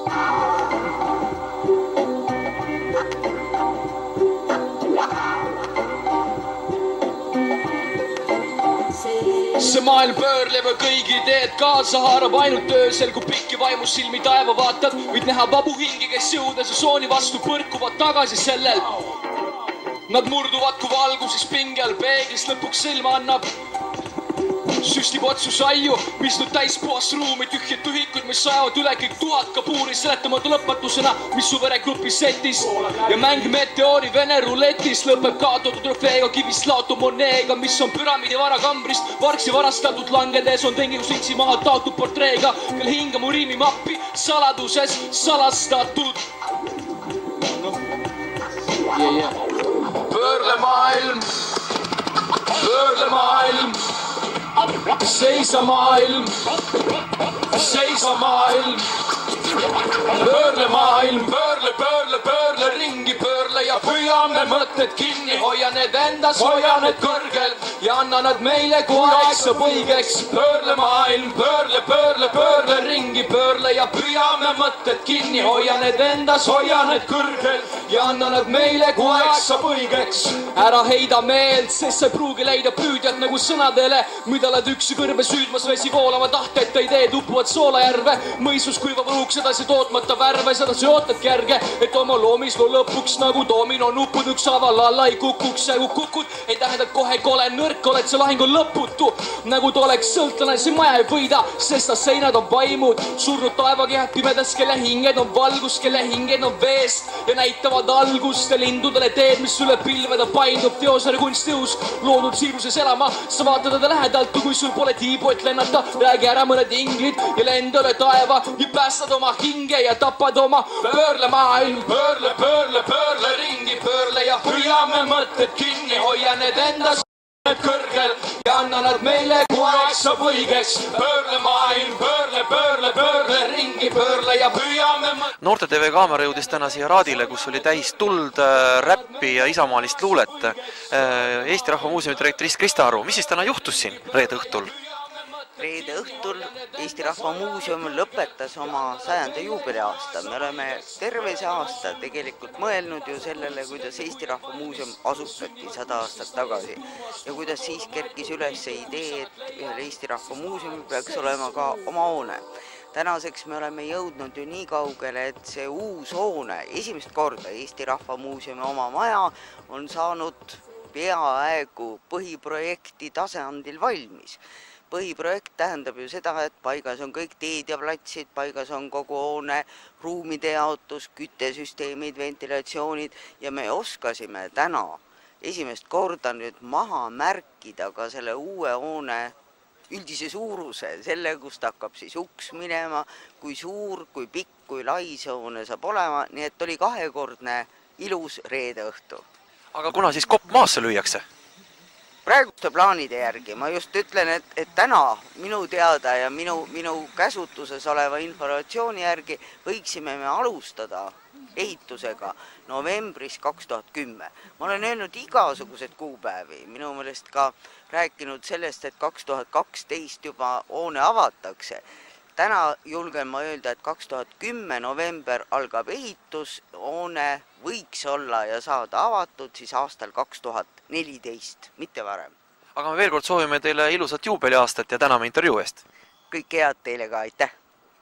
See maailm pöörleb ja kõigi ideed kaasa haarab ainult öösel, kui pikki vaimus silmi taeva vaatad, võid näha vabu hingi, kes jõudes ja sooni vastu põrkuvad tagasi sellel. Nad murduvad, kui valguses pingel peeglis lõpuks silma annab. Süstib otsu saiu, mis nüüd täis puhast ruumi, tühjad tühikud, mis sajavad üle kõik tuhat kabuuri seletamatu lõpmatusena, mis su veregrupis setis. Ja mäng meteoori Vene ruletis lõpeb kaotatud trofeega, kivist laotu moneega, mis on püramiidi varakambrist vargsi varastatud langedes, on tengigus litsi maha taotud portreega, kel hinga mu riimimappi saladuses salastatud. Pöörle maailm, seisa maailm, seisa maailm. Pöörle maailm, pöörle ringi, pöörle ja püüame mõtted kinni. Hoia need endas, hoia need kõrgel ja anna nad meile, kui aeg saab õigeks. Pöörle maailm, pöörle ringi, pöörle ja püüame mõtted kinni. Hoia need endas, hoia need kõrgel ja anna nad meile, kui aeg saab õigeks. Ära heida meelt, sest sa ei pruugi leida püüdjad nagu sõnadele, mida oled üksi kõrbe süüdmas vesi voolama tahtet, ei tee tupuvad soolajärve. Mõisus kuivab õhuks edasi tootmata värve, seda sa ootadki järge, et oma loomisloo lõpuks nagu domino nupud ükshaaval alla ei kukuks. Ja kui kukud, ei tähenda kohe kole nõrk, oled see lahing on lõputu. Nagu ta oleks sõltlane, see maja ei võida, sest ta seinad on vaimud. Surnud taevakehad pimedas, kelle hinged on valgus, kelle hinged on veest ja näitavad algust ja lindudele teed, mis üle pilveda paindub. Teosare kunstius, loodud siiruses elama, sa vaatad teda lähedalt, kui sul pole tiibu, et lennata. Räägi ära mõned inglid ja lenda üle taeva ja päästad oma hinge ja tapad oma. Pöörle maailm, pöörle ringi, pöörle ja püüame mõtted kinni. Hoia need endas kõrgel ja anna nad meile, kui aeg saab õigeks. Pöörle maailm, pöörle ringi, pöörle ja püüame mõtted. Noorte TV kaamera jõudis täna siia raadile, kus oli täis tuld, räppi ja isamaalist luulet. Eesti Rahva Muuseumi direktorist Krista Aru, mis siis täna juhtus siin reede õhtul? Reede õhtul Eesti Rahva Muuseum lõpetas oma 100. juubeliaasta. Me oleme terve see aasta tegelikult mõelnud ju sellele, kuidas Eesti Rahva Muuseum asutati 100 aastat tagasi ja kuidas siis kerkis üles see idee, et ühel Eesti Rahva Muuseumil peaks olema ka oma hoone. Tänaseks me oleme jõudnud ju nii kaugele, et see uus hoone, esimest korda Eesti Rahva Muuseumi oma maja, on saanud peaaegu põhiprojekti tasandil valmis. Põhiprojekt tähendab ju seda, et paigas on kõik teed ja platsid, paigas on kogu hoone, ruumide jaotus, küttesüsteemid, ventilatsioonid ja me oskasime täna esimest korda nüüd maha märkida ka selle uue hoone üldise suuruse, selle, kust hakkab siis uks minema, kui suur, kui pikk, kui lai see hoone saab olema, nii et oli kahekordne ilus reede õhtu. Aga kuna siis kopp maasse lüüakse? Praeguste plaanide järgi, ma just ütlen, et täna minu teada ja minu käsutuses oleva informatsiooni järgi võiksime me alustada ehitusega novembris 2010. Ma olen öelnud igasugused kuupäevi, minu meelest ka rääkinud sellest, et 2012 juba hoone avatakse. Täna julgen ma öelda, et 2010 november algab ehitus, hoone võiks olla ja saada avatud siis aastal 2014, mitte varem. Aga me veel kord soovime teile ilusat juubeliaastat ja täname intervjuu eest. Kõik head teile ka, aitäh!